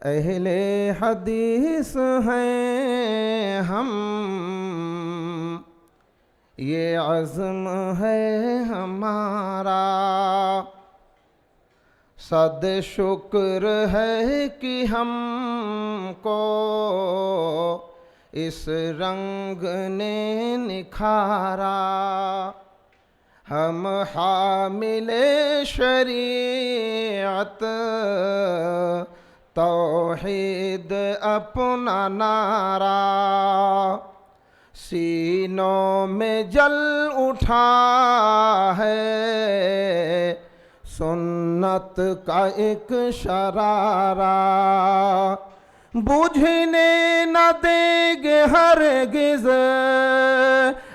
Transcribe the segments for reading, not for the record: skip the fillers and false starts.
अहले हदीस हैं हम, ये अज़्म है हमारा। सद शुक्र है कि हमको इस रंग ने निखारा। हम हामिले शरीअत तौहीद अपना नारा, सीनों में जल उठा है सुन्नत का एक शरारा। बुझने न देंगे हरगिज़,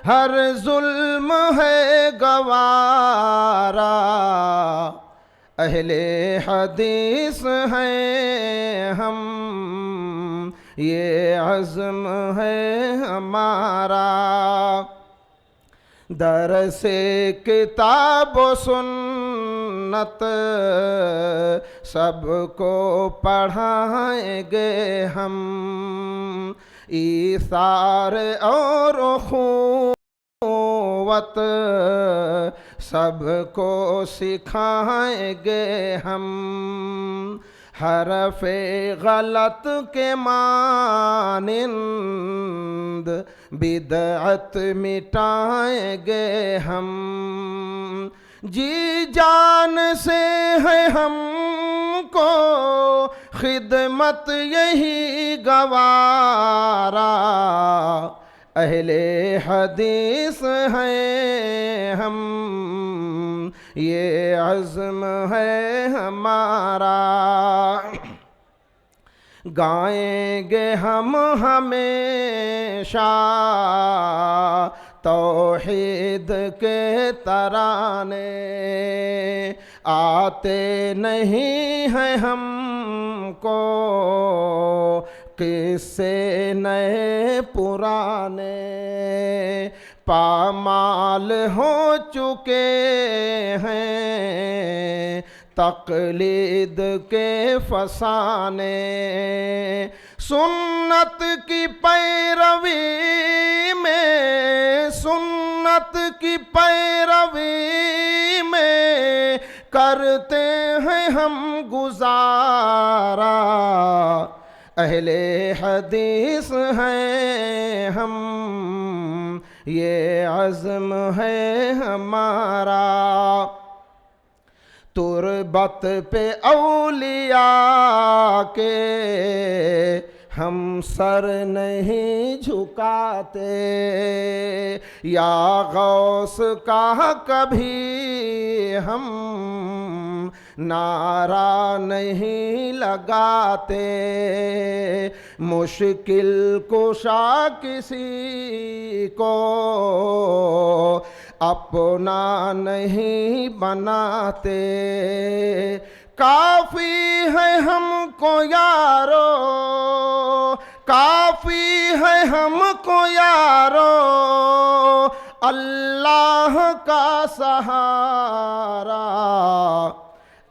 हर जुल्म है गवारा। अहले हदीस हैं हम, ये अज़्म है हमारा। दरसे किताब व सुन्नत सबको पढ़ाएंगे हम। ईसार और उख़ुवत सबको सिखाएंगे हम। हरफ़े गलत के मानिंद बिदअत मिटाएंगे हम। जी जान से है हमको खिदमत यही गवारा। अहले हदीस हैं हम, ये अज़्म है हमारा। गाएंगे हम हमेशा तौहीद के तराने। आते नहीं हैं हमको किस्से नए पुराने। पामाल हो चुके हैं तक़लीद के फसाने। सुन्नत की पैरवी में, सुन्नत की पैरवी में करते हैं हम गुजारा। अहले हदीस हैं हम, ये अज़्म है हमारा। तुरबत पे औलिया के हम सर नहीं झुकाते। या गौस का कभी हम नारा नहीं लगाते। मुश्किल कुशा किसी को अपना नहीं बनाते। काफ़ी है हमको यारो, काफ़ी है हमको यारो अल्लाह का सहारा।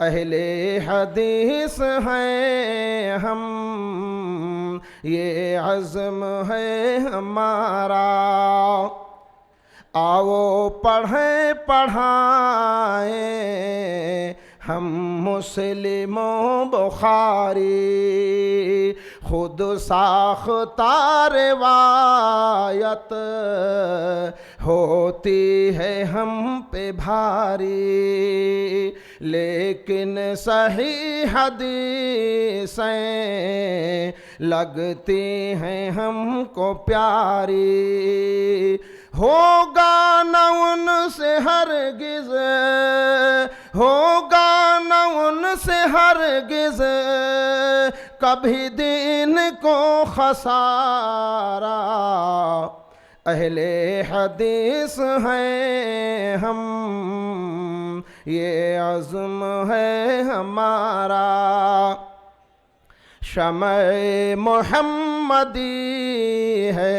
अहले हदीस हैं हम, ये अज़्म है हमारा। आओ पढ़ें पढ़ाएं हम मुस्लिमों बुखारी। खुद साख्ता रिवायत होती है हम पे भारी। लेकिन सही हदीसें लगती हैं हमको प्यारी। होगा न उनसे हरगिज़, होगा न उनसे हरगिज़ कभी दीन को खसारा। अहले हदीस हैं हम, ये अज़्म है हमारा। शमए मोहम्मदी है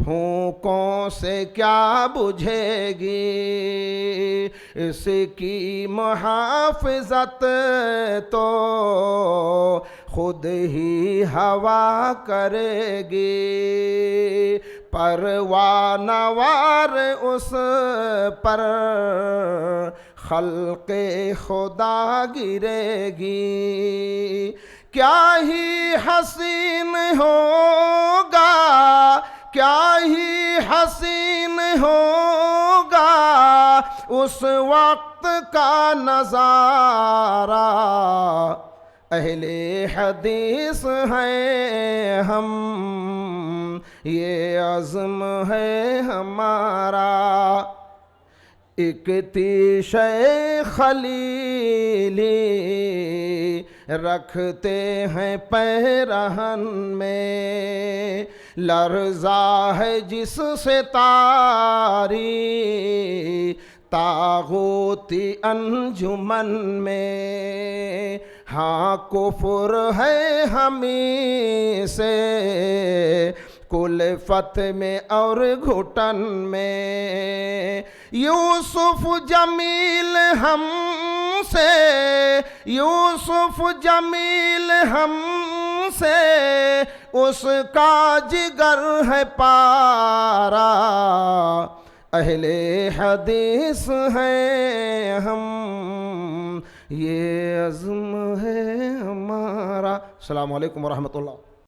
फूकों से क्या बुझेगी, इसकी मुहाफ़िज़त तो खुद ही हवा करेगी। परवानवार उस पर खल्क़े खुदा गिरेगी। क्या ही हसीन होगा, क्या ही हसीन होगा उस वक्त का नज़ारा। अहले हदीस हैं हम, ये अज़्म है हमारा। इक्तिशे खलीली रखते हैं पैरहन में, लर्ज़ा है जिससे तारी तागूती अंजुमन में। हाँ कुफ्र है हमी से कुल्फ़त में और घुटन में। यूसुफ जमील हमसे, यूसुफ जमील हमसे उसका जिगर है पारा। अहले हदीस हैं हम, ये अज़्म है हमारा। अस्सलामु अलैकुम व रहमतुल्लाह।